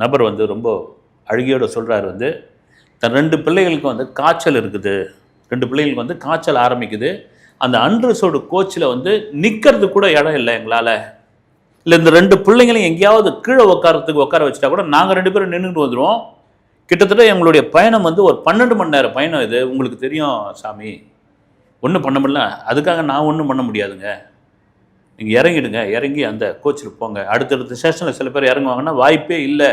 நபர் வந்து ரொம்ப அழுகையோடு சொல்கிறார் வந்து தன் 2 பிள்ளைகளுக்கு வந்து காய்ச்சல் இருக்குது. 2 பிள்ளைகளுக்கு வந்து காய்ச்சல் ஆரம்பிக்குது. அந்த அன்ரிசர்வ்டு கோச்சில் வந்து நிற்கிறது கூட இடம் இல்லை எங்களால். இல்லை இந்த 2 பிள்ளைங்களையும் எங்கேயாவது கீழே உட்கார வச்சுட்டா கூட நாங்கள் 2 பேரும் நின்றுட்டு வந்துடுவோம். கிட்டத்தட்ட எங்களுடைய பயணம் வந்து ஒரு 12 மணி நேரம் பயணம். இது உங்களுக்கு தெரியும் சாமி, ஒன்றும் பண்ண முடியல. அதுக்காக நான் ஒன்றும் பண்ண முடியாதுங்க. நீங்கள் இறங்கிடுங்க, இறங்கி அந்த கோச்சில் போங்க. அடுத்தடுத்த ஸ்டேஷனில் சில பேர் இறங்குவாங்கன்னா வாய்ப்பே இல்லை.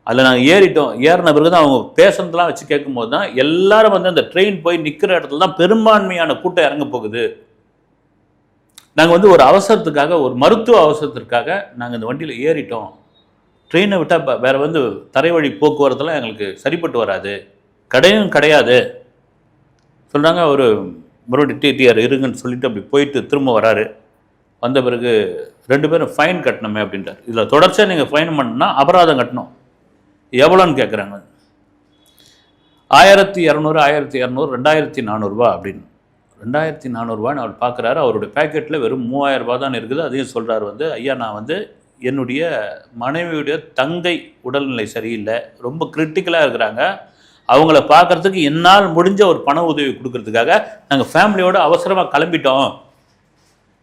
அதில் நாங்கள் ஏறிட்டோம். ஏறின பிறகு தான் அவங்க பேசுனதெல்லாம் வச்சு கேட்கும்போது தான் எல்லாரும் வந்து அந்த ட்ரெயின் போய் நிற்கிற இடத்துல தான் பெரும்பான்மையான கூட்டம் இறங்க போகுது. நாங்கள் வந்து ஒரு அவசரத்துக்காக, ஒரு மருத்துவ அவசரத்திற்காக நாங்கள் இந்த வண்டியில் ஏறிட்டோம். ட்ரெயினை விட்டால் வேறு வந்து தரைவழி போக்குவரத்துலாம் எங்களுக்கு சரிப்பட்டு வராது, கடையும் கிடையாது சொல்கிறாங்க. ஒரு மறுபடியும் டிடிஆர் இருங்கன்னு சொல்லிட்டு அப்படி போயிட்டு திரும்ப வராரு. வந்த பிறகு 2 பேரும் ஃபைன் கட்டணுமே அப்படின்றார். இதில் தொடர்ச்சியாக நீங்கள் ஃபைன் பண்ணணும்னா அபராதம் கட்டணும். எவ்வளோன்னு கேட்குறாங்க. 1200 1200 2400 ரூபா அப்படின்னு. 2400 ரூபான்னு அவர் பார்க்குறாரு. அவருடைய பேக்கெட்டில் வெறும் 3000 ரூபா தான் இருக்குது. அதையும் சொல்கிறார் வந்து, ஐயா நான் வந்து என்னுடைய மனைவியுடைய தங்கை உடல்நிலை சரியில்லை, ரொம்ப கிரிட்டிக்கலாக இருக்கிறாங்க, அவங்கள பார்க்குறதுக்கு என்னால் முடிஞ்ச ஒரு பண உதவி கொடுக்கறதுக்காக நாங்கள் ஃபேமிலியோடு அவசரமாக கிளம்பிட்டோம்.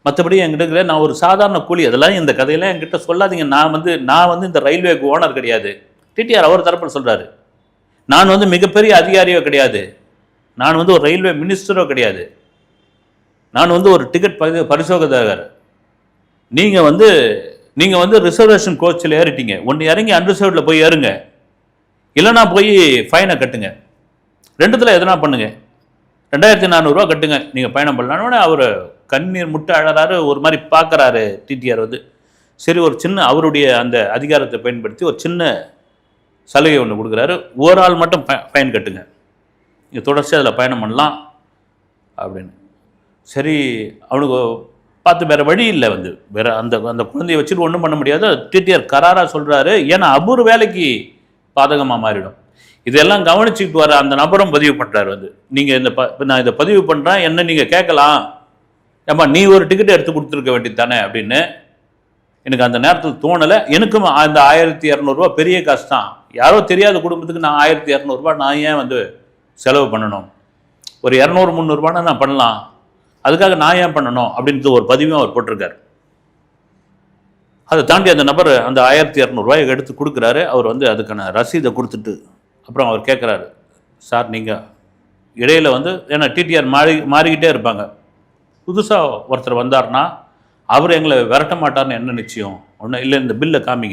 மற்றபடி என்கிட்ட நான் ஒரு சாதாரண கூலி, அதெல்லாம் இந்த கதையெல்லாம் என்கிட்ட சொல்லாதீங்க. நான் வந்து இந்த ரயில்வேக்கு ஓனர் கிடையாது. டிடிஆர் அவர் தரப்பில் சொல்கிறாரு. நான் வந்து மிகப்பெரிய அதிகாரியோ கிடையாது. நான் வந்து ஒரு ரயில்வே மினிஸ்டரோ கிடையாது. நான் வந்து ஒரு டிக்கெட் பரிசோதகர். நீங்கள் வந்து ரிசர்வேஷன் கோச்சில் ஏறிட்டீங்க. ஒன்று இறங்கி அன்ரிசர்வ்டில் போய் ஏறுங்க, இல்லைனா போய் ஃபைனை கட்டுங்க. 2த்தில் எதனா பண்ணுங்க. 2400 ரூபா கட்டுங்க, நீங்கள் பயணம் பண்ணலான்னு அவர் கண்ணீர் முட்டை அழறாரு. ஒரு மாதிரி பார்க்குறாரு டிடிஆர் வந்து. சரி, ஒரு சின்ன அவருடைய அந்த அதிகாரத்தை பயன்படுத்தி ஒரு சின்ன சலுகை ஒன்று கொடுக்குறாரு. ஒரு ஆள் மட்டும் ஃபைன் கட்டுங்க, நீங்கள் தொடர்ச்சியாக அதில் பயணம் பண்ணலாம் அப்படின்னு. சரி, அவனுக்கு பார்த்து வேறு வழி இல்லை. வந்து வேறு அந்த குழந்தையை வச்சுட்டு ஒன்றும் பண்ண முடியாது. டிடிஆர் கராராக சொல்கிறாரு. ஏன்னா அபூர் வேலைக்கு பாதகமாக மாறிடும். இதெல்லாம் கவனிச்சுட்டு வர அந்த நபரும் பதிவு பண்ணுறாரு வந்து, நீங்கள் நான் இதை பதிவு பண்ணுறேன், என்ன நீங்கள் கேட்கலாம், ஏம்மா நீ ஒரு டிக்கெட் எடுத்து கொடுத்துருக்க வேண்டியது தானே அப்படின்னு எனக்கு அந்த நேரத்தில் தோணலை. எனக்கும் அந்த 1200 ரூபா பெரிய காசு தான். யாரோ தெரியாத குடும்பத்துக்கு நான் 1200 ரூபா நான் ஏன் வந்து செலவு பண்ணணும்? ஒரு 200 300 ரூபானா நான் பண்ணலாம், அதுக்காக நான் ஏன் பண்ணணும் அப்படின்றது ஒரு பதிவும் அவர் போட்டிருக்கார். அதை தாண்டி அந்த நபர் அந்த 1200 ரூபாயை எடுத்து கொடுக்குறாரு. அவர் வந்து அதுக்கான ரசீதை கொடுத்துட்டு அப்புறம் அவர் கேட்குறாரு, சார் நீங்கள் இடையில் வந்து, ஏன்னா டிடிஆர் மாறிக்கிட்டே இருப்பாங்க, புதுசாக ஒருத்தர் வந்தார்னா அவர் எங்களை விரட்ட மாட்டார்னு என்ன நிச்சயம்? ஒன்றும் இல்லை, இந்த பில்லை காமிங்க.